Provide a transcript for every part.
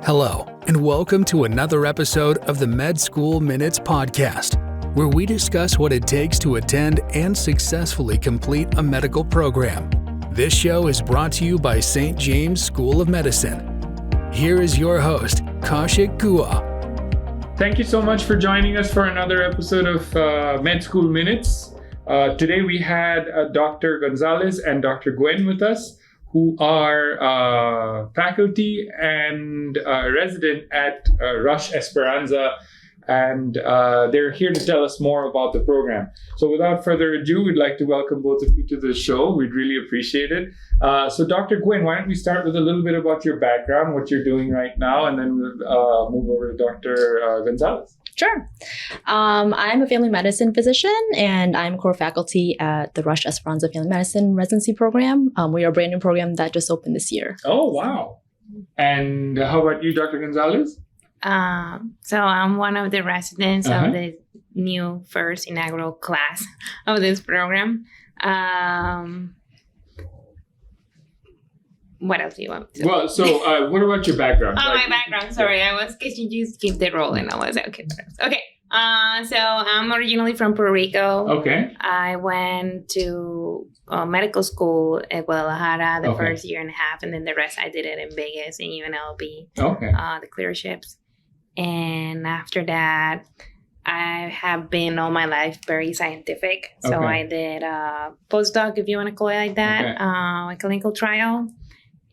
Hello, and welcome to another episode of the Med School Minutes podcast, where we discuss what it takes to attend and successfully complete a medical program. This show is brought to you by St. James School of Medicine. Here is your host, Kaushik Gua. Thank you so much for joining us for another episode of Med School Minutes. Today we had Dr. Gonzalez and Dr. Gwen with us, who are faculty and resident at Rush Esperanza, and they're here to tell us more about the program. So without further ado, we'd like to welcome both of you to the show. We'd really appreciate it. So Dr. Gwen, why don't we start with a little bit about your background, what you're doing right now, and then we'll move over to Dr. Gonzalez. Sure. I'm a family medicine physician, and I'm core faculty at the Rush Esperanza Family Medicine Residency program. We are a brand new program that just opened this year. Oh, wow. And how about you, Dr. Gonzalez? So I'm one of the residents of the new first inaugural class of this program. What else do you want to Well, so what about your background? my background. Sorry, I was because you just keep the roll and I was okay. Okay. So I'm originally from Puerto Rico. Okay. I went to medical school at Guadalajara the first year and a half, and then the rest I did it in Vegas and UNLV. Okay. The clearships. And after that, I have been all my life very scientific. So I did a postdoc, if you want to call it like that, a clinical trial.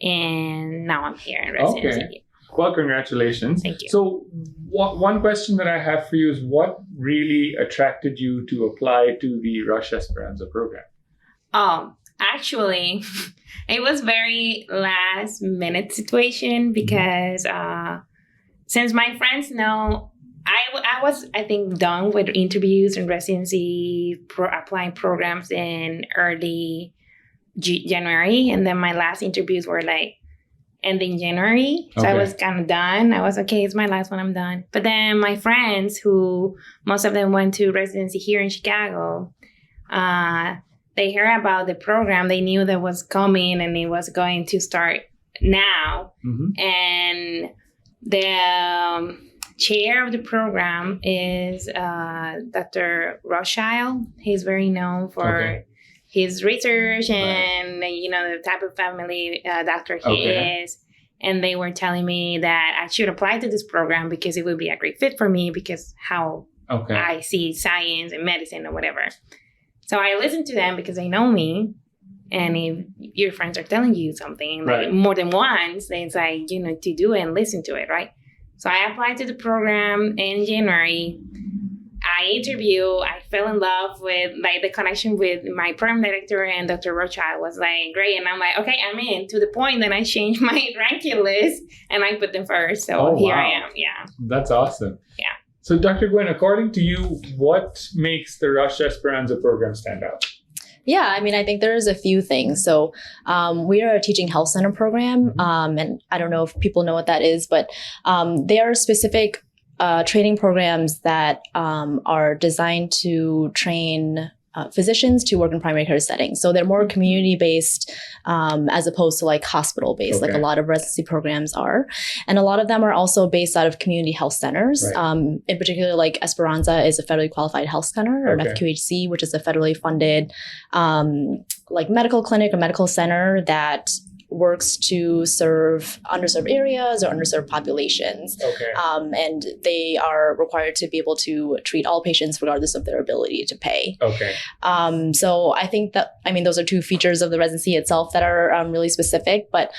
And now I'm here in residency. Okay. Well, congratulations. Thank you. So one question that I have for you is, what really attracted you to apply to the Rush Esperanza program? Actually, it was very last minute situation because since my friends know, I was, I think, done with interviews and residency applying programs in early January, and then my last interviews were like ending January, so I was kind of done. I was okay, it's my last one, I'm done. But then my friends, who most of them went to residency here in Chicago, they heard about the program. They knew that was coming and it was going to start now. And the chair of the program is Dr. Rush. He's very known for his research and, you know, the type of family doctor he is. And they were telling me that I should apply to this program because it would be a great fit for me because how I see science and medicine or whatever. So I listened to them because they know me. And if your friends are telling you something like more than once, then it's like, you know, to do it and listen to it, right? So I applied to the program in January. I interviewed, I fell in love with like the connection with my program director, and Dr. Rush was like, great. And I'm like, okay, I'm in, to the point that I changed my ranking list and I put them first. So here I am. Yeah. That's awesome. Yeah. So Dr. Gwen, according to you, what makes the Rush Esperanza program stand out? Yeah, I mean, I think there's a few things. So we are a teaching health center program, and I don't know if people know what that is, but they are specific training programs that are designed to train physicians to work in primary care settings. So they're more community-based as opposed to like hospital-based, like a lot of residency programs are. And a lot of them are also based out of community health centers. In particular, like Esperanza is a federally qualified health center, or an FQHC, which is a federally funded like medical clinic or medical center that works to serve underserved areas or underserved populations. And they are required to be able to treat all patients regardless of their ability to pay. So I think that, I mean, those are two features of the residency itself that are really specific. But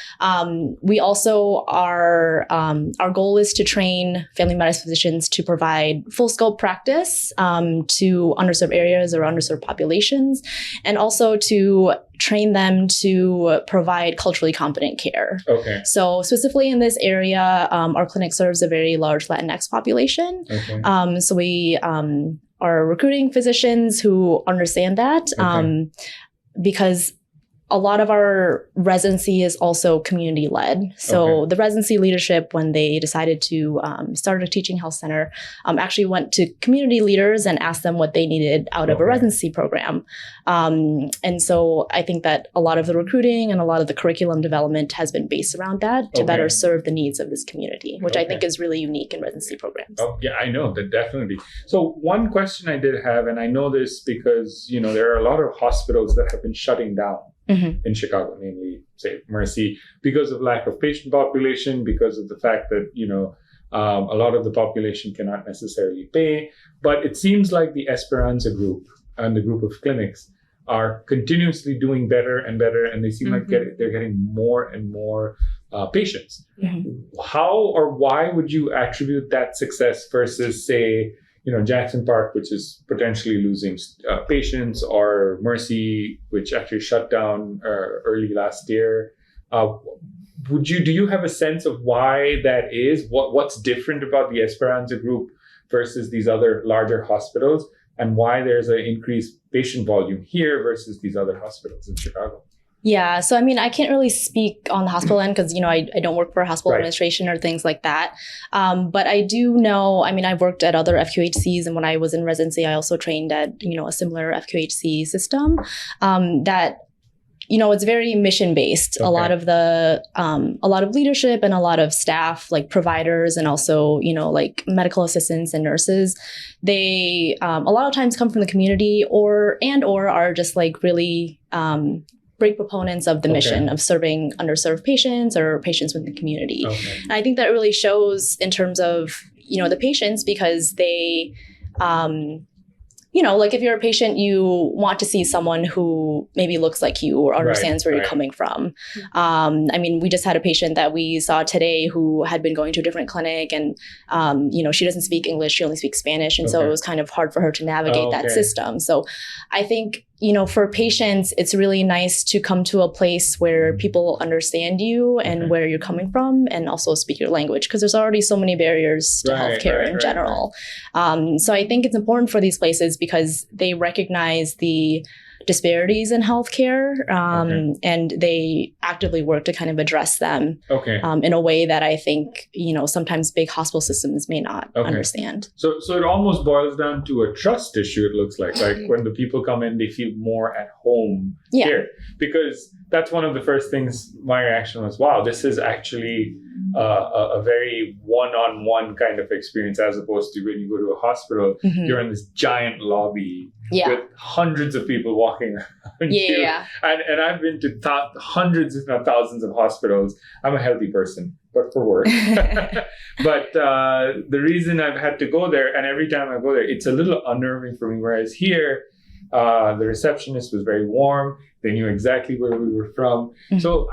we also are, our goal is to train family medicine physicians to provide full scope practice to underserved areas or underserved populations, and also to train them to provide culturally competent care. So specifically in this area, our clinic serves a very large Latinx population. So we are recruiting physicians who understand that because a lot of our residency is also community led. So the residency leadership, when they decided to start a teaching health center, actually went to community leaders and asked them what they needed out of a residency program. And so I think that a lot of the recruiting and a lot of the curriculum development has been based around that to better serve the needs of this community, which I think is really unique in residency programs. Oh, yeah, I know that definitely. So one question I did have, and I know this because, there are a lot of hospitals that have been shutting down in Chicago, namely, say, Mercy, because of lack of patient population, because of the fact that, a lot of the population cannot necessarily pay. But it seems like the Esperanza group and the group of clinics are continuously doing better and better, and they seem like they're getting more and more patients. How or why would you attribute that success versus, say, Jackson Park, which is potentially losing patients, or Mercy, which actually shut down early last year? Do you have a sense of why that is? What's different about the Esperanza group versus these other larger hospitals, and why there's an increased patient volume here versus these other hospitals in Chicago? Yeah. So, I can't really speak on the hospital end because, I don't work for a hospital administration or things like that. But I do know, I've worked at other FQHCs, and when I was in residency, I also trained at, a similar FQHC system that, it's very mission based. A lot of leadership and a lot of staff, like providers and also, like medical assistants and nurses, they a lot of times come from the community or are just like really great proponents of the mission of serving underserved patients or patients within the community. And I think that really shows in terms of, the patients, because they, like if you're a patient, you want to see someone who maybe looks like you or understands where you're coming from. We just had a patient that we saw today who had been going to a different clinic, and, she doesn't speak English, she only speaks Spanish. And so it was kind of hard for her to navigate that system. So I think, for patients, it's really nice to come to a place where people understand you and where you're coming from, and also speak your language, because there's already so many barriers to healthcare in general. So I think it's important for these places because they recognize the disparities in healthcare, and they actively work to kind of address them in a way that I think, sometimes big hospital systems may not understand. So it almost boils down to a trust issue, it looks like. Like when the people come in, they feel more at home here. Because that's one of the first things my reaction was, wow, this is actually a very one-on-one kind of experience, as opposed to when you go to a hospital, you're in this giant lobby with hundreds of people walking around you. And I've been to hundreds, if not thousands, of hospitals. I'm a healthy person, but for work. But the reason I've had to go there, and every time I go there, it's a little unnerving for me. Whereas here, the receptionist was very warm. They knew exactly where we were from. So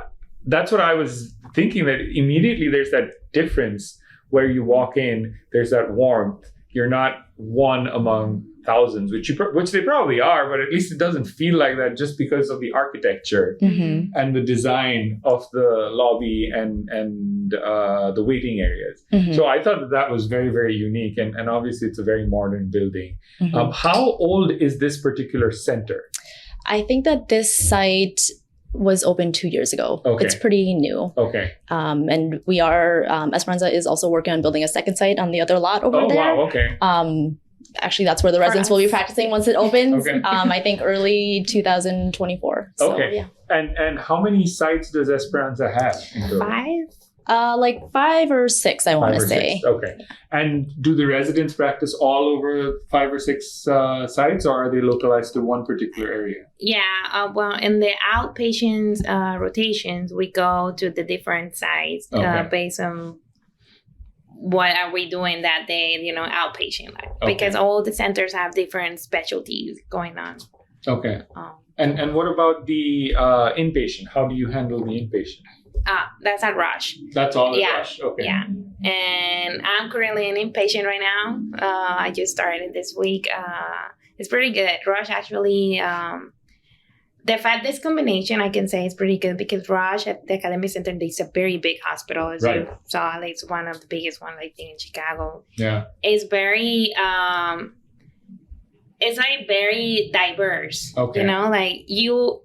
that's what I was thinking, that immediately there's that difference where you walk in, there's that warmth. You're not one among thousands, which they probably are, but at least it doesn't feel like that just because of the architecture and the design of the lobby and the waiting areas. So I thought that was very, very unique. And obviously it's a very modern building. How old is this particular center? I think that this site was opened 2 years ago. It's pretty new. And we are, Esperanza is also working on building a second site on the other lot over there. Actually, that's where the residents will be practicing once it opens. I think early 2024. So, And how many sites does Esperanza have? 5? Like 5 or 6, I want to say. And do the residents practice all over 5 or 6 sites, or are they localized to one particular area? Well, in the outpatients rotations, we go to the different sites based on what are we doing that day, outpatient, because all the centers have different specialties going on. And what about the inpatient? How do you handle the inpatient? That's at Rush. That's all at Rush. And I'm currently an inpatient right now. I just started this week. It's pretty good. Rush actually, this combination, I can say, is pretty good because Rush at the Academic Center, it's a very big hospital, as you saw. It's one of the biggest ones, I think, in Chicago. It's very it's like very diverse. Okay. You know, like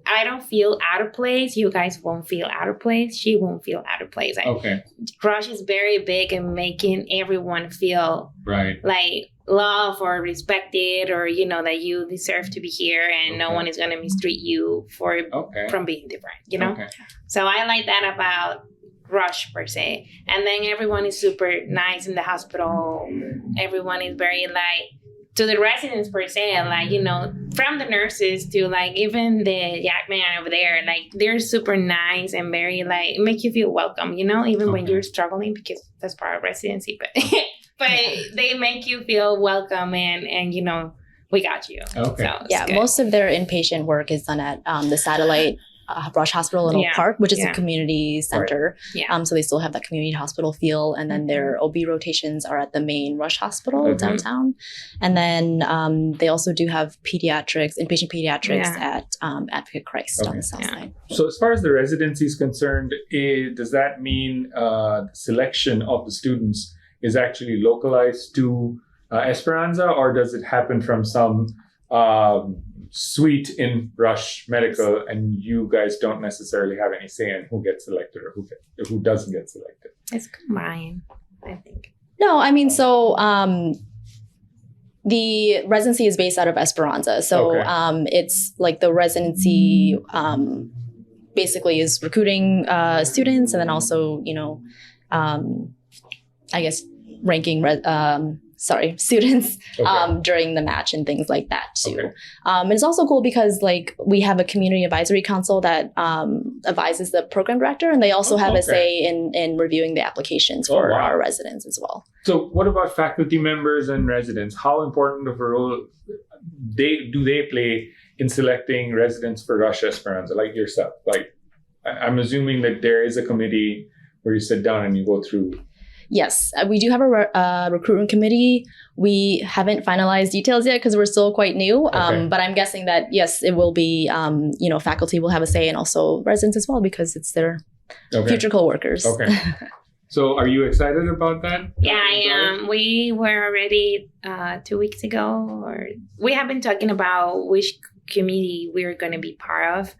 I don't feel out of place. You guys won't feel out of place. She won't feel out of place. Like, Okay. Rush is very big in making everyone feel Right. like love or respected, or you know that you deserve to be here, and no Okay. one is gonna mistreat you from being different. You know. Okay. So I like that about Rush per se. And then everyone is super nice in the hospital. Everyone is very like, to the residents per se, like, you know, from the nurses to like even the yak man over there, like they're super nice and very like make you feel welcome, you know, even when you're struggling, because that's part of residency, but but they make you feel welcome and you know, we got you. Okay. So Yeah, most of their inpatient work is done at the satellite Rush Hospital in Oak Park, which is a community center. Yeah. So they still have that community hospital feel. And then their OB rotations are at the main Rush Hospital downtown. And then they also do have inpatient pediatrics at Advocate Christ on the south side. So as far as the residency is concerned, does that mean the selection of the students is actually localized to Esperanza, or does it happen from some suite in Rush Medical, and you guys don't necessarily have any say in who gets selected or who doesn't get selected? It's combined, I think. No, I mean, so the residency is based out of Esperanza. So it's like the residency basically is recruiting students, and then also, you know, I guess ranking students during the match and things like that too. And it's also cool because like we have a community advisory council that advises the program director, and they also have a say in reviewing the applications for our residents as well. So what about faculty members and residents? How important of a role do they play in selecting residents for Rush Esperanza, like yourself? Like, I'm assuming that there is a committee where you sit down and you go through. Yes, we do have a recruitment committee. We haven't finalized details yet because we're still quite new. But I'm guessing that, yes, it will be, you know, faculty will have a say, and also residents as well, because it's their future co-workers. Okay. So are you excited about that? Yeah, I am. We were already 2 weeks ago, or we have been talking about which committee we're going to be part of.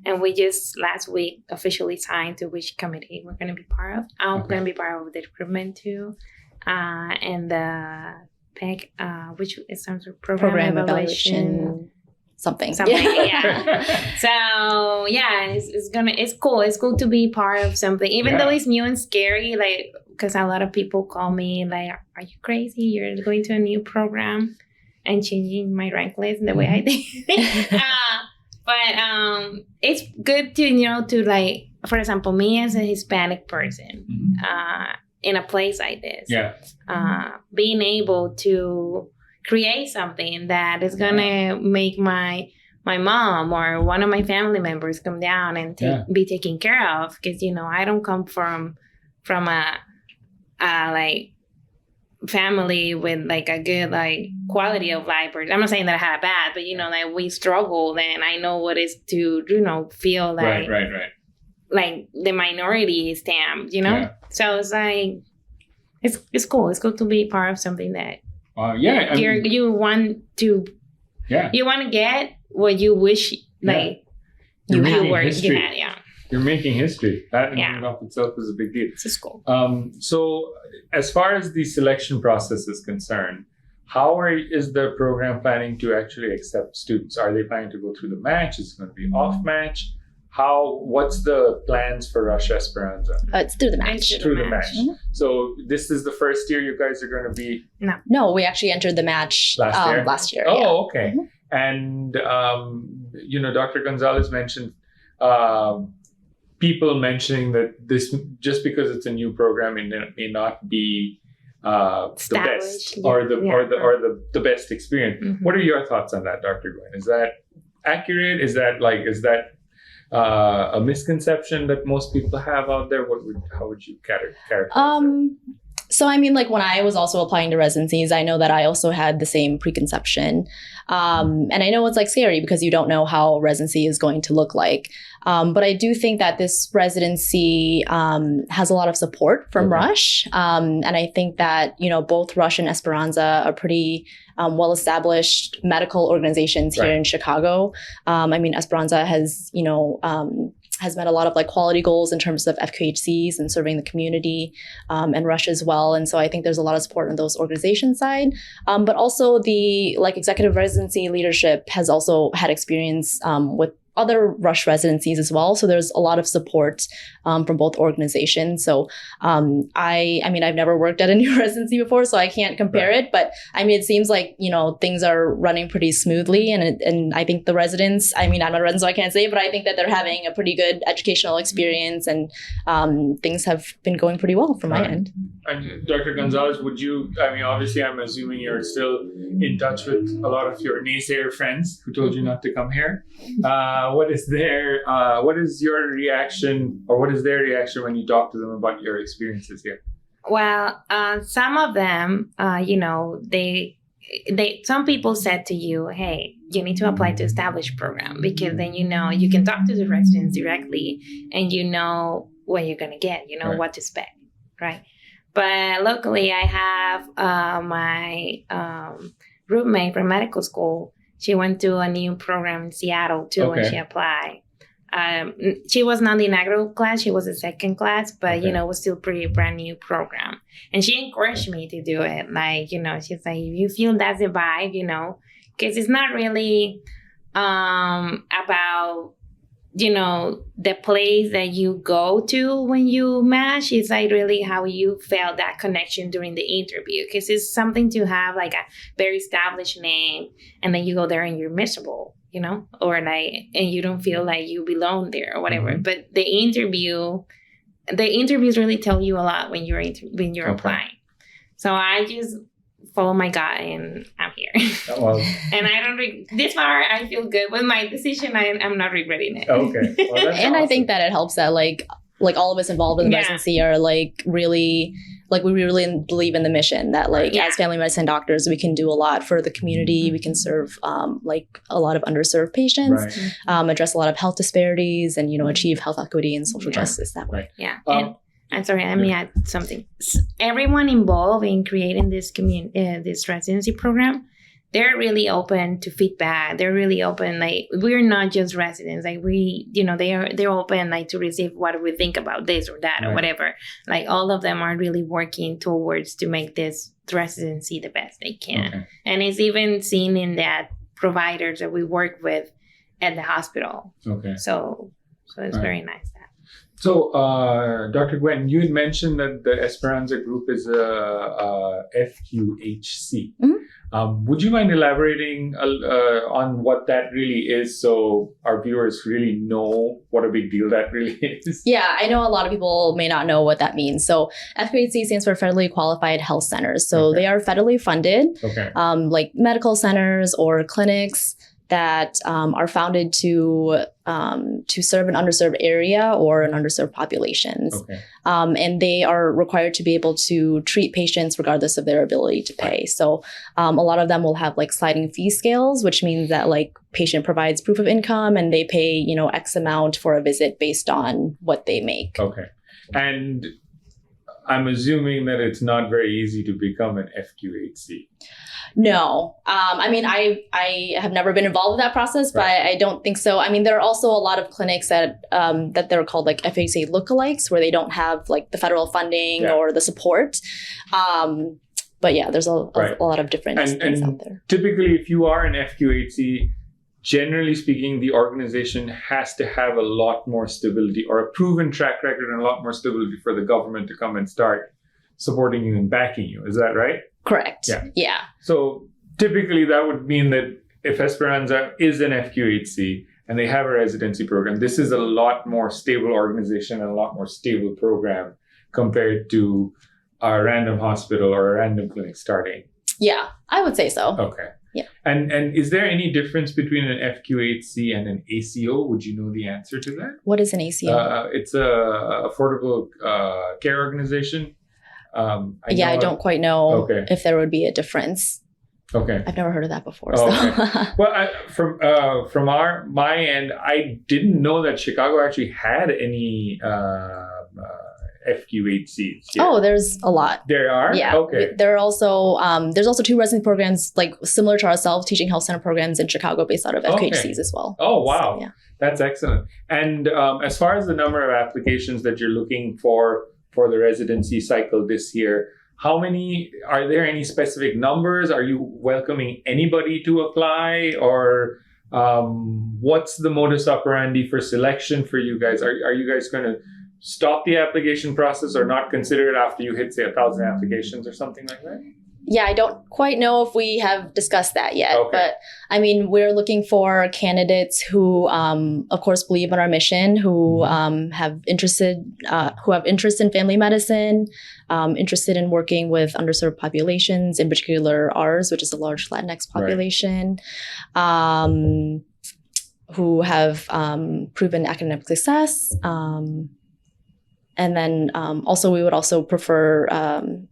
And we just last week officially signed to which committee we're going to be part of. I'm going to be part of the recruitment too. And the PEC, which is some sort of program evaluation. Something. Yeah. So yeah, it's cool. It's cool to be part of something, even though it's new and scary. Like, because a lot of people call me like, "Are you crazy? You're going to a new program and changing my rank list in the way I think." But it's good to, you know, to like, for example, me as a Hispanic person, in a place like this, being able to create something that is gonna make my mom or one of my family members come down and be taken care of, because, you know, I don't come from a like family with like a good like quality of life. Or I'm not saying that I had bad, but, you know, like we struggled, and I know what it's to, you know, feel like like the minority stamp, you know. So it's like it's cool. It's cool to be part of something that you want to get what you wish like you were. You're making history. That in and of itself is a big deal. It's cool. So as far as the selection process is concerned, how is the program planning to actually accept students? Are they planning to go through the match? Is it going to be off match? What's the plans for Rush Esperanza? It's through the match. Through the match. Mm-hmm. So this is the first year you guys are going to be? No, we actually entered the match last year. Oh, okay. Mm-hmm. And, you know, Dr. Gonzalez mentioned people mentioning that this, just because it's a new program, it may not be the best or the best experience. Mm-hmm. What are your thoughts on that, Dr. Gwen? Is that accurate? Is that a misconception that most people have out there? How would you characterize it? So, I mean, like when I was also applying to residencies, I know that I also had the same preconception. And I know it's like scary because you don't know how residency is going to look like. But I do think that this residency has a lot of support from Rush. And I think that, both Rush and Esperanza are pretty well-established medical organizations here in Chicago. I mean, Esperanza has met a lot of like quality goals in terms of FQHCs and serving the community, and Rush as well. And so I think there's a lot of support on those organization side. But also the like executive residency leadership has also had experience with other Rush residencies as well. So there's a lot of support from both organizations. So I mean, I've never worked at a new residency before, so I can't compare it. But I mean, it seems like, things are running pretty smoothly. And I think the residents, I mean, I'm not a resident, so I can't say, but I think that they're having a pretty good educational experience and things have been going pretty well from my end. And Dr. Gonzalez, obviously I'm assuming you're still in touch with a lot of your naysayer friends who told you not to come here. What is your reaction, or what is their reaction when you talk to them about your experiences here? Well, some of them, some people said to you, hey, you need to apply to established program because then you can talk to the residents directly and you know what you're going to get, what to expect, right? But luckily, I have my roommate from medical school. She went to a new program in Seattle too when she applied. She was not the inaugural class; she was the second class, but it was still pretty brand new program. And she encouraged me to do it. Like she's like, if you feel that's the vibe, because it's not really about the place that you go to when you match. It's like really how you felt that connection during the interview, because it's something to have like a very established name and then you go there and you're miserable, or like, and you don't feel like you belong there or whatever. Mm-hmm. But the interviews really tell you a lot when you're applying. So I just follow my gut and I'm here. And I don't this far I feel good with my decision. I'm not regretting it. Okay. Well, that's and awesome. I think that it helps that like all of us involved in the residency are like really like we really believe in the mission that like as family medicine doctors we can do a lot for the community. We can serve like a lot of underserved patients, address a lot of health disparities, and achieve health equity and social justice that way. Yeah. I'm sorry, let me add something. Everyone involved in creating this this residency program, they're really open to feedback. They're really open. Like, we're not just residents. Like, they're open like to receive what we think about this or that or whatever. Like, all of them are really working towards to make this residency the best they can. Okay. And it's even seen in that providers that we work with at the hospital. Okay. So it's very nice. So, Dr. Gwen, you had mentioned that the Esperanza group is a FQHC. Mm-hmm. Would you mind elaborating on what that really is so our viewers really know what a big deal that really is? Yeah, I know a lot of people may not know what that means. So FQHC stands for Federally Qualified Health Centers. So they are federally funded, like medical centers or clinics that are founded to serve an underserved area or an underserved populations. Okay. And they are required to be able to treat patients regardless of their ability to pay. Right. So a lot of them will have like sliding fee scales, which means that like patient provides proof of income and they pay, X amount for a visit based on what they make. Okay. And I'm assuming that it's not very easy to become an FQHC. No. I have never been involved with that process, but I don't think so. I mean, there are also a lot of clinics that they're called like FQHC lookalikes, where they don't have like the federal funding or the support. But yeah, there's a lot of different things out there. Typically, if you are an FQHC, generally speaking, the organization has to have a lot more stability or a proven track record and a lot more stability for the government to come and start supporting you and backing you. Is that right? Correct. Yeah. So typically that would mean that if Esperanza is an FQHC and they have a residency program, this is a lot more stable organization and a lot more stable program compared to a random hospital or a random clinic starting. Yeah, I would say so. Okay. Yeah. And is there any difference between an FQHC and an ACO? Would you know the answer to that? What is an ACO? It's a affordable care organization. I don't quite know if there would be a difference. Okay. I've never heard of that before. Oh, so. okay. Well, from my end, I didn't know that Chicago actually had any FQHCs here. Oh, there's a lot. There are? Yeah. Okay. There are also there's also 2 residency programs like similar to ourselves, teaching health center programs in Chicago based out of FQHCs as well. Oh, wow. So, yeah. That's excellent. And as far as the number of applications that you're looking for the residency cycle this year, how many, are there any specific numbers? Are you welcoming anybody to apply, or what's the modus operandi for selection for you guys? Are you guys going to stop the application process or not consider it after you hit, say, 1,000 applications or something like that? Yeah, I don't quite know if we have discussed that yet, but I mean, we're looking for candidates who, of course, believe in our mission, who have interest in family medicine, interested in working with underserved populations, in particular ours, which is a large Latinx population, who have proven academic success. And then also we would also prefer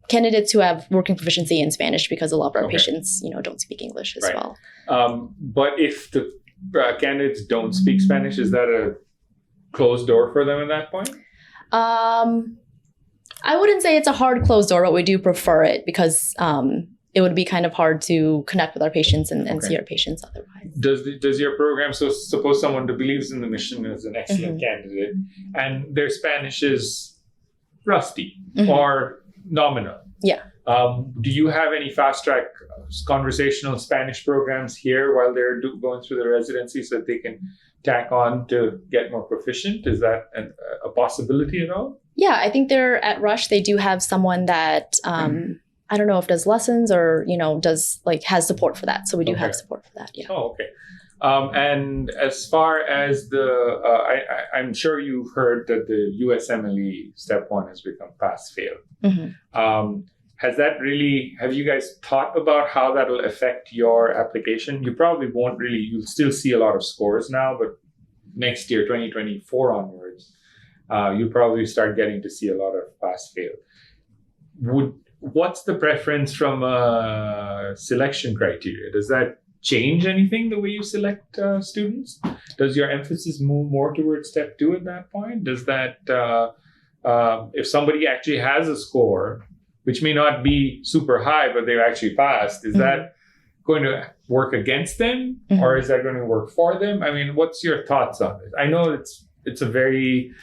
candidates who have working proficiency in Spanish, because a lot of our patients, don't speak English as well. But if the candidates don't speak Spanish, is that a closed door for them at that point? I wouldn't say it's a hard closed door, but we do prefer it, because it would be kind of hard to connect with our patients and see our patients otherwise. Does your program, so suppose someone who believes in the mission is an excellent candidate and their Spanish is rusty or nominal? Yeah. Do you have any fast track conversational Spanish programs here while they're going through the residency so that they can tack on to get more proficient? Is that a possibility at all? Yeah, I think they're at Rush. They do have someone that I don't know if does lessons or, does has support for that. So we do have support for that. Yeah. Oh, okay. And as far as I'm sure you've heard that the USMLE Step 1 has become pass-fail. Have you guys thought about how that will affect your application? You probably won't really, you'll still see a lot of scores now, but next year, 2024 onwards, you'll probably start getting to see a lot of pass-fail. What's the preference from selection criteria? Does that change anything, the way you select students? Does your emphasis move more towards step 2 at that point? Does that, if somebody actually has a score, which may not be super high, but they've actually passed, is that going to work against them, or is that going to work for them? I mean, what's your thoughts on it? I know it's a very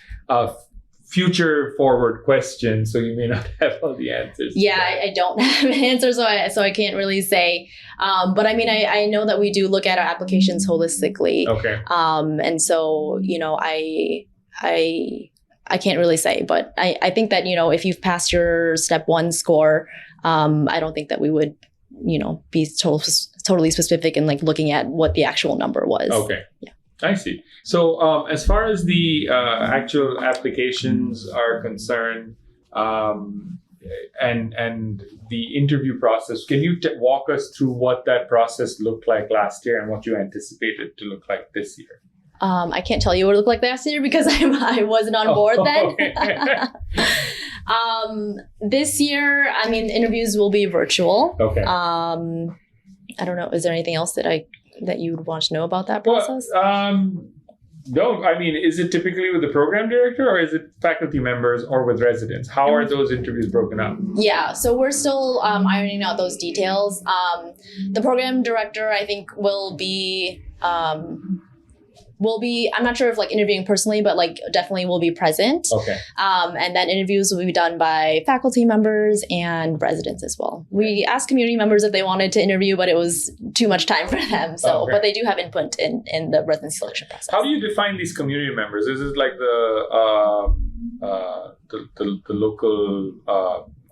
future forward question, so you may not have all the answers. Yeah, I don't have an answer, so I can't really say. But I mean, I know that we do look at our applications holistically. Okay. And so, I can't really say, but I think that, if you've passed your step 1 score, I don't think that we would, be totally specific in looking at what the actual number was. Okay. Yeah. I see. So as far as the actual applications are concerned, and the interview process, can you walk us through what that process looked like last year and what you anticipate it to look like this year? I can't tell you what it looked like last year because I wasn't on board then. This year, I mean, interviews will be virtual. Okay. I don't know. Is there anything else that you would want to know about that process? No, I mean, is it typically with the program director, or is it faculty members, or with residents? How are those interviews broken up? Yeah, so we're still ironing out those details. The program director, I think, will be, I'm not sure if interviewing personally, but definitely will be present. Okay. And then interviews will be done by faculty members and residents as well. We asked community members if they wanted to interview, but it was too much time for them. So, but they do have input in the residency selection process. How do you define these community members? Is it like the local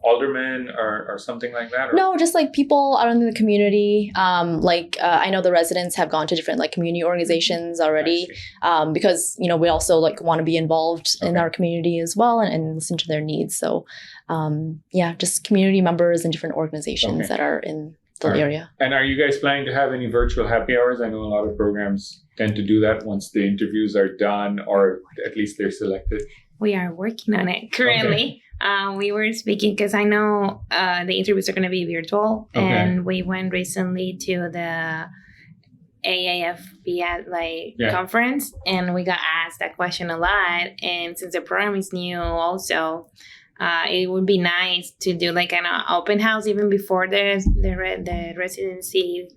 aldermen or something like that? Or? No, just people out in the community. I know the residents have gone to different community organizations already, because we also want to be involved in our community as well and listen to their needs. So just community members and different organizations that are in the area. And are you guys planning to have any virtual happy hours? I know a lot of programs tend to do that once the interviews are done, or at least they're selected. We are working on it currently. We were speaking because I know the interviews are going to be virtual, and we went recently to the AAFB conference, and we got asked that question a lot. And since the program is new, also, it would be nice to do like an open house even before the residency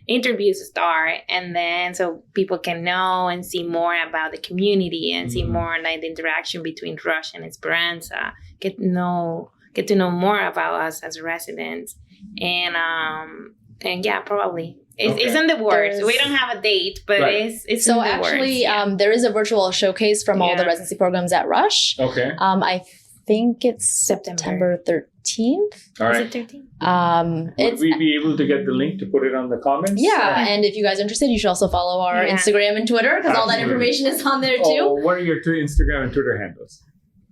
interviews start, and then so people can know and see more about the community and see more like the interaction between Rush and Esperanza. Get to know more about us as residents, and yeah, probably. It's in the works. We don't have a date, but it's so in the actually works. There is a virtual showcase from all the residency programs at Rush. Okay. I think it's September 13th. All right. Is it 13th? Would we be able to get the link to put it on the comments? Yeah, and if you guys are interested, you should also follow our Instagram and Twitter because all that information is on there too. Oh, what are your Instagram and Twitter handles?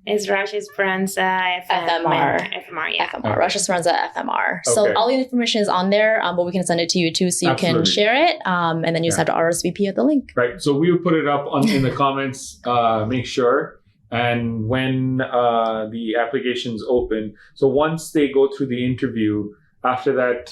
It's Rush Esperanza FMR. FMR, Rush Esperanza FMR. So all the information is on there, but we can send it to you too, so you can share it, and then you just have to RSVP at the link. Right. So we'll put it up in the comments. Make sure. And when the applications open, so once they go through the interview, after that,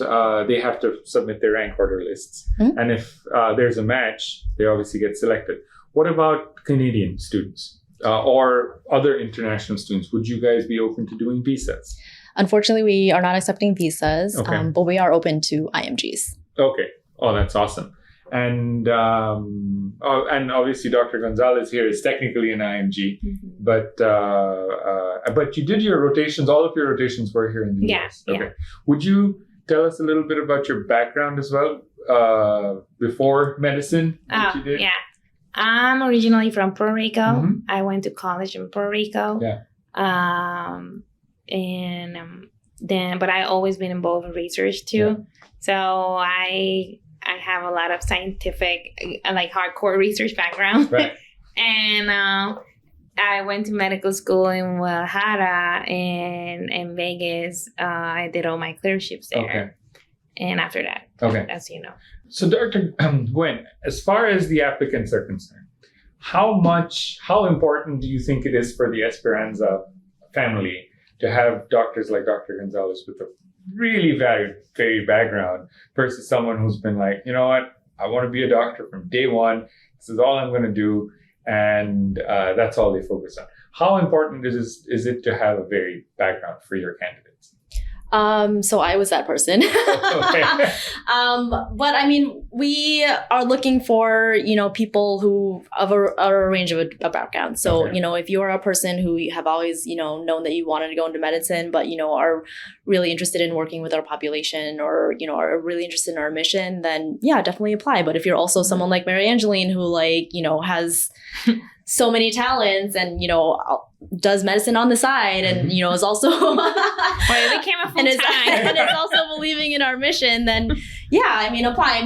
they have to submit their rank order lists. Mm-hmm. And if there's a match, they obviously get selected. What about Canadian students? Or other international students, would you guys be open to doing visas? Unfortunately, we are not accepting visas, but we are open to IMGs. Okay. Oh, that's awesome. And obviously, Dr. Gonzalez here is technically an IMG, but you did your rotations. All of your rotations were here in the US. Okay. Yeah. Would you tell us a little bit about your background as well before medicine? What you did? Yeah. I'm originally from Puerto Rico. Mm-hmm. I went to college in Puerto Rico. Yeah. But I always been involved in research too. Yeah. So I have a lot of scientific, like hardcore research background. Right. And I went to medical school in Guadalajara and in Vegas. I did all my clerkships there. Okay. And after that, as you know. So Dr. Gwen, as far as the applicants are concerned, how important do you think it is for the Esperanza family to have doctors like Dr. Gonzalez with a really varied background versus someone who's been like, you know what, I want to be a doctor from day one. This is all I'm going to do. And that's all they focus on. How important is it to have a varied background for your candidates? So I was that person. Okay. But I mean, we are looking for, people who have a range of a background. So, if you're a person who have always, known that you wanted to go into medicine, but, are really interested in working with our population or, are really interested in our mission, then yeah, definitely apply. But if you're also someone like Mary Angeline who has so many talents and, does medicine on the side and, is also it became a full time and is also believing in our mission, then yeah, apply.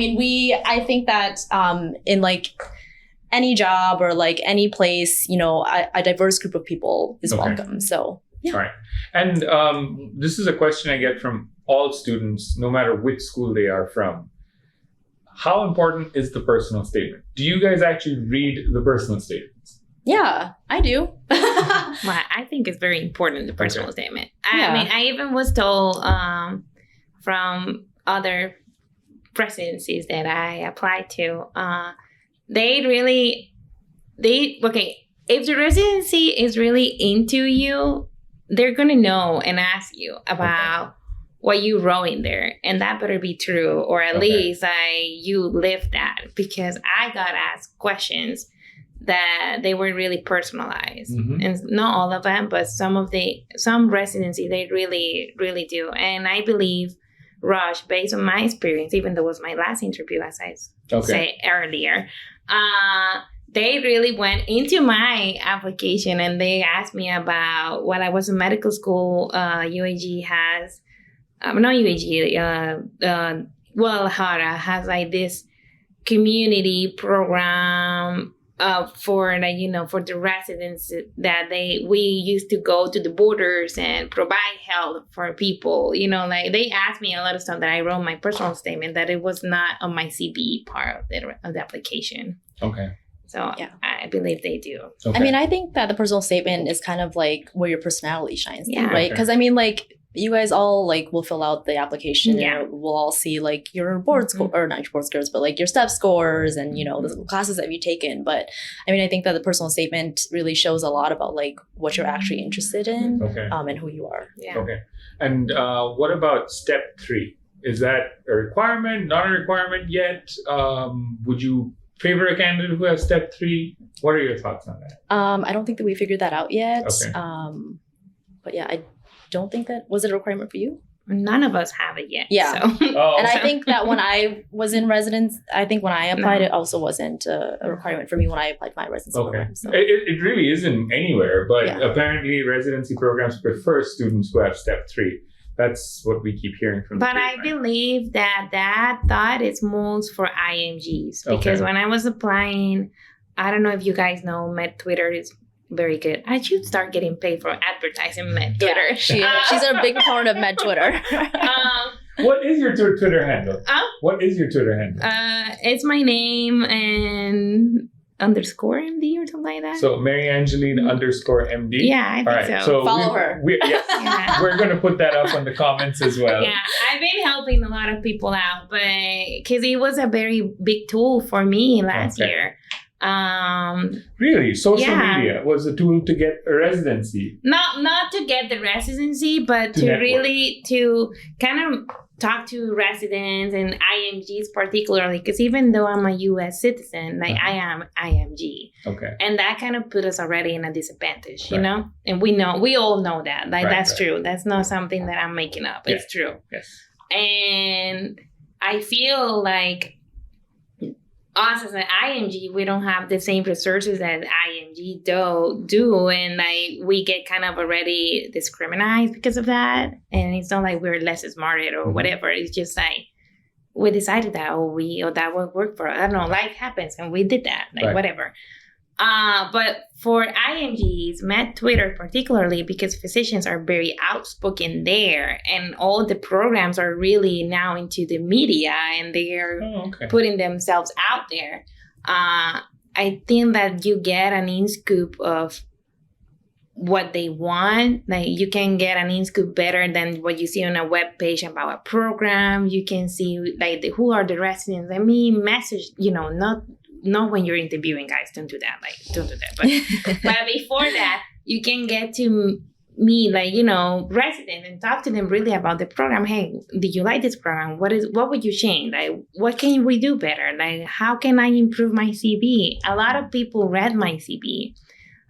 I think that in like any job or like any place, a diverse group of people is welcome. So yeah. All right. And this is a question I get from all students, no matter which school they are from. How important is the personal statement? Do you guys actually read the personal statements? Yeah, I do. Well, I think it's very important, the personal statement. I even was told from other residencies that I applied to, if the residency is really into you, they're going to know and ask you about what you wrote in there. And that better be true, or at least you lived that, because I got asked questions that they were really personalized. Mm-hmm. And not all of them, but some residency, they really, really do. And I believe Rush, based on my experience, even though it was my last interview, as I said earlier, they really went into my application and they asked me about what I was in medical school. UAG has, not UAG, Guadalajara has like this community program for the residents that we used to go to the borders and provide help for people. They asked me a lot of stuff that I wrote in my personal statement that it was not on my CV part of the application. Okay. So Yeah. I believe they do. Okay. I mean, I think that the personal statement is kind of like where your personality shines, Yeah. right? Okay. Because I mean, like, you guys all like will fill out the application Yeah. and we'll all see like your board score, or not your board scores, but like your step scores and, you know, the classes that you've taken. But I mean, I think that the personal statement really shows a lot about like what you're actually interested in Okay. and who you are. Yeah. Okay. And what about step 3? Is that a requirement? Not a requirement yet? Would you favor a candidate who has step 3? What are your thoughts on that? I don't think that we figured that out yet. Okay. But yeah, I don't think that was it a requirement for you. None of us have it yet. Yeah. So. Oh, And I okay. think that when I was in residence, I think when I applied, No. it also wasn't a requirement for me when I applied my residency Okay. program. So. It really isn't anywhere, but Yeah. apparently residency programs prefer students who have step 3. That's what we keep hearing from But the I grapevine. believe that thought is most for IMGs because Okay. when I was applying, I don't know if you guys know, Med Twitter is very good. I should start getting paid for advertising Med Twitter. Yeah, she's a big proponent of Med Twitter. What is your Twitter handle? What is your Twitter handle? It's my name and _MD or something like that. So Mary Angeline _MD. Yeah, I think All right. so. Follow her. Yes, Yeah. we're gonna put that up on the comments as well. Yeah, I've been helping a lot of people out, but because it was a very big tool for me last Okay. year. Really, social Yeah. media was a tool to get a residency. Not to get the residency, but To to network. really to kind of talk to residents and IMGs particularly, because even though I'm a U.S. citizen, like I am IMG, Okay. and that kind of put us already in a disadvantage, you Right. know. And we all know that, like Right, that's right. true. That's not something that I'm making up. Yeah. It's true. Yes. And I feel like us as an IMG, we don't have the same resources that IMG do, and like we get kind of already discriminated because of that. And it's not like we're less smarter or whatever. It's just like we decided that that would work for us. I don't know, life happens, and we did that, like Right. whatever. But for IMGs, Med Twitter particularly, because physicians are very outspoken there, and all the programs are really now into the media, and they're Oh, okay. putting themselves out there. I think that you get an in-scoop of what they want. Like you can get an in-scoop better than what you see on a web page about a program. You can see like who are the residents. I mean, message, not when you're interviewing, guys. Don't do that. Like, don't do that. But before that, you can get to meet, like, residents and talk to them really about the program. Hey, did you like this program? What would you change? Like, what can we do better? Like, how can I improve my CV? A lot of people read my CV.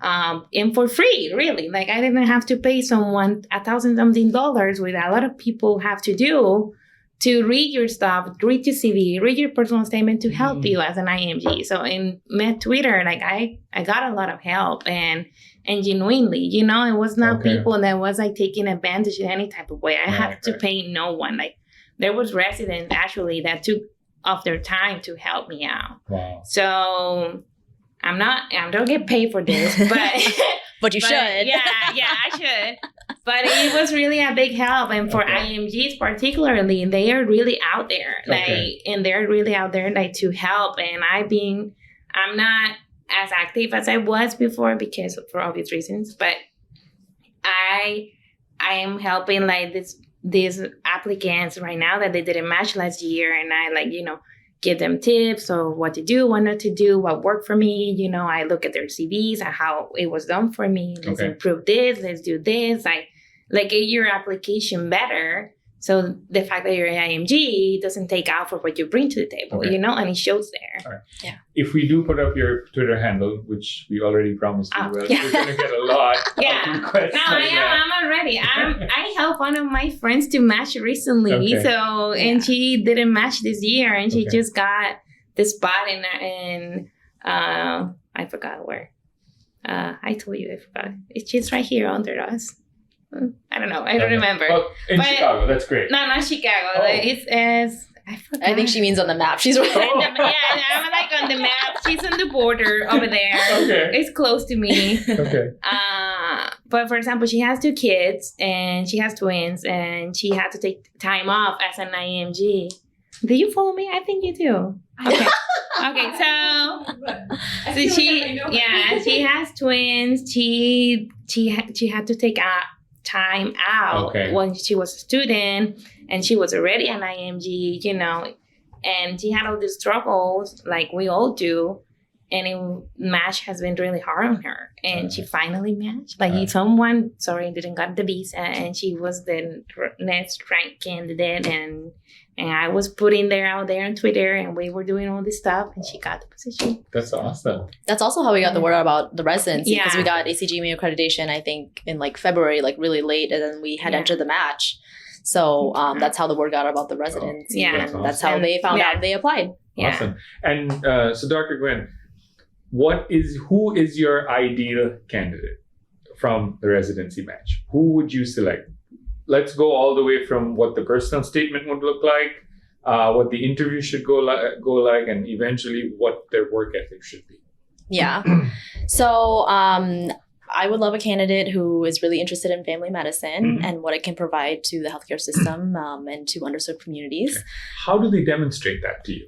And for free, really. Like, I didn't have to pay someone $1,000-something, with a lot of people have to do to read your stuff, read your CV, read your personal statement to help you as an IMG. So in Med Twitter, like I got a lot of help and genuinely, it was not people that was like taking advantage in any type of way. I had to pay no one. Like there was residents actually that took off their time to help me out. Wow. So I don't get paid for this, but but you should. Yeah, I should. But it was really a big help, and for IMGs particularly, they are really out there, and they're really out there like to help. And I'm not as active as I was before because for obvious reasons, but I am helping like these applicants right now that they didn't match last year, and I give them tips of what to do, what not to do, what worked for me. I look at their CVs and how it was done for me. Let's improve this. Let's do this. Get your application better. So the fact that you're an IMG doesn't take out for what you bring to the table, and it shows there. All right. Yeah. If we do put up your Twitter handle, which we already promised you will, yeah. we're going to get a lot of requests. No, like that. I'm already. I helped one of my friends to match recently. Okay. So, and she didn't match this year, and she just got the spot in I forgot where. I told you I forgot. It's just right here under us. I don't know. I don't remember. Oh, in Chicago. That's great. No, not Chicago. Oh. It's as I forgot. I think she means on the map. She's right. Yeah, I'm like on the map. She's on the border over there. Okay. It's close to me. Okay. But for example, she has 2 kids and she has twins, and she had to take time off as an IMG. Do you follow me? I think you do. Okay. Okay, so she has twins. She had to take a time out when she was a student, and she was already an IMG, and she had all these struggles like we all do. And match has been really hard on her. And she finally matched. Someone, didn't got the visa. And she was the next ranked candidate. And I was putting there out there on Twitter. And we were doing all this stuff. And she got the position. That's awesome. That's also how we got the word out about the residency. Because we got ACGME accreditation, I think, in February, really late. And then we had entered the match. So that's how the word got about the residency. Yeah. That's awesome. That's how they found out they applied. Yeah. Awesome. And so Dr. Gwen, who is your ideal candidate from the residency match? Who would you select? Let's go all the way from what the personal statement would look like, what the interview should go like, and eventually what their work ethic should be. Yeah. So I would love a candidate who is really interested in family medicine and what it can provide to the healthcare system and to underserved communities. Okay. How do they demonstrate that to you?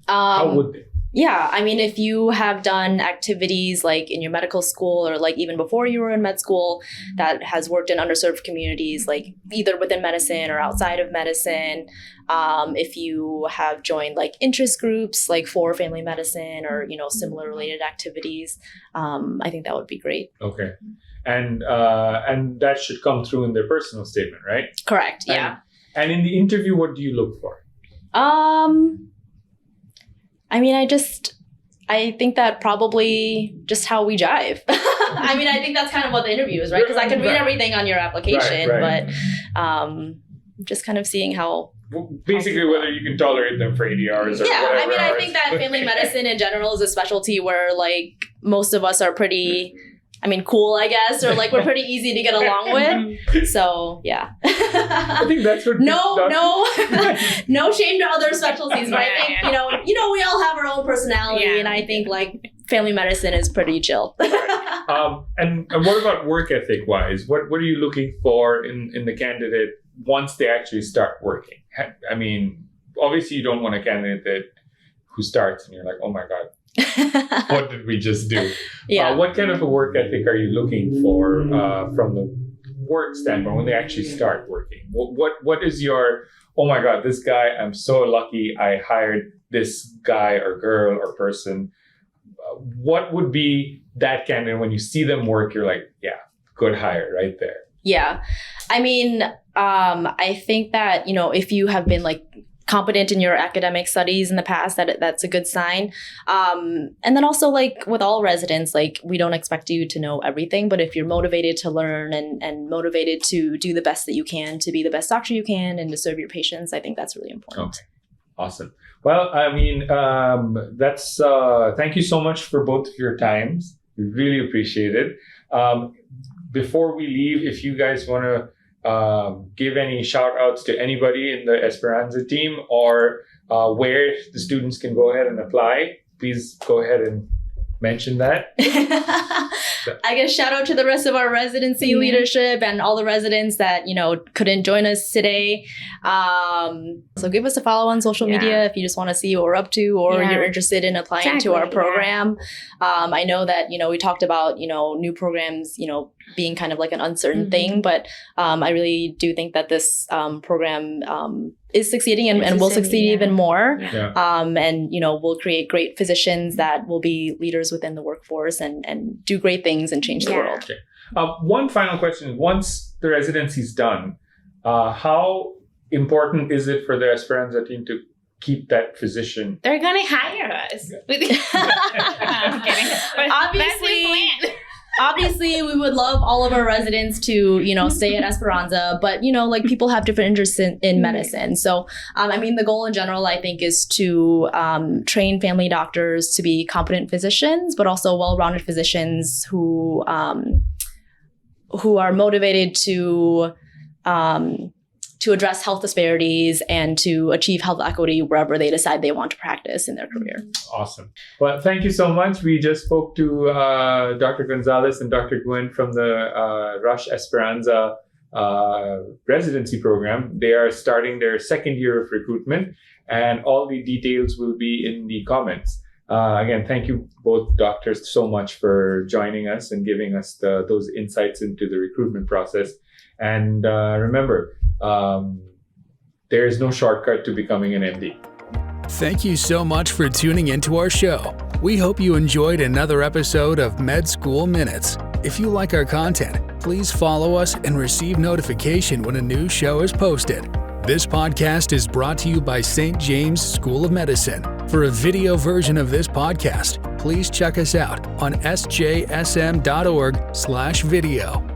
How would they? Yeah, I mean, if you have done activities in your medical school or even before you were in med school that has worked in underserved communities, either within medicine or outside of medicine, if you have joined interest groups for family medicine or, similar related activities, I think that would be great. Okay. And that should come through in their personal statement, right? Correct, yeah. And in the interview, what do you look for? I mean, I think that probably just how we jive. I mean, I think that's kind of what the interview is, right? Because I can read everything on your application, but just kind of seeing how... Basically, whether you can tolerate them for 80 hours or whatever. I mean, I think that family medicine in general is a specialty where, most of us are pretty... cool, I guess, or we're pretty easy to get along with. So, yeah. I think that's what... No shame to other specialties, but I think, we all have our own personality, and I think, family medicine is pretty chill. And what about work ethic wise? What are you looking for in the candidate once they actually start working? I mean, obviously you don't want a candidate who starts and you're like, oh my God, what did we just do? Yeah. What kind of a work ethic are you looking for from the work standpoint when they actually start working? What is your, oh my God, this guy, I'm so lucky I hired this guy or girl or person. What would be that candidate when you see them work, you're like, yeah, good hire right there. Yeah. I mean, I think that, if you have been competent in your academic studies in the past, that's a good sign. And then also with all residents, we don't expect you to know everything, but if you're motivated to learn and motivated to do the best that you can, to be the best doctor you can and to serve your patients, I think that's really important. Okay. Awesome. Well, I mean, that's, thank you so much for both of your times. We really appreciate it. Before we leave, if you guys want to give any shout outs to anybody in the Esperanza team or where the students can go ahead and apply, please go ahead and mention that. I guess shout out to the rest of our residency leadership and all the residents that, couldn't join us today. So give us a follow on social media if you just want to see what we're up to or you're interested in applying to our program. I know that, we talked about, new programs, being kind of an uncertain thing, but I really do think that this program is succeeding and will succeed even more. Yeah. And, we'll create great physicians that will be leaders within the workforce and do great things and change the world. Okay. One final question. Once the residency is done, how important is it for the Esperanza team to keep that physician? They're going to hire us. I'm kidding. Obviously, we would love all of our residents to, stay at Esperanza, but, people have different interests in medicine. So, the goal in general, I think, is to train family doctors to be competent physicians, but also well-rounded physicians who are motivated to address health disparities and to achieve health equity wherever they decide they want to practice in their career. Awesome. Well, thank you so much. We just spoke to Dr. Gonzalez and Dr. Gwen from the Rush Esperanza residency program. They are starting their second year of recruitment, and all the details will be in the comments. Again, thank you both doctors so much for joining us and giving us those insights into the recruitment process. And remember, there is no shortcut to becoming an MD. Thank you so much for tuning into our show. We hope you enjoyed another episode of Med School Minutes. If you like our content, please follow us and receive notification when a new show is posted. This podcast is brought to you by St. James School of Medicine. For a video version of this podcast, please check us out on sjsm.org/video.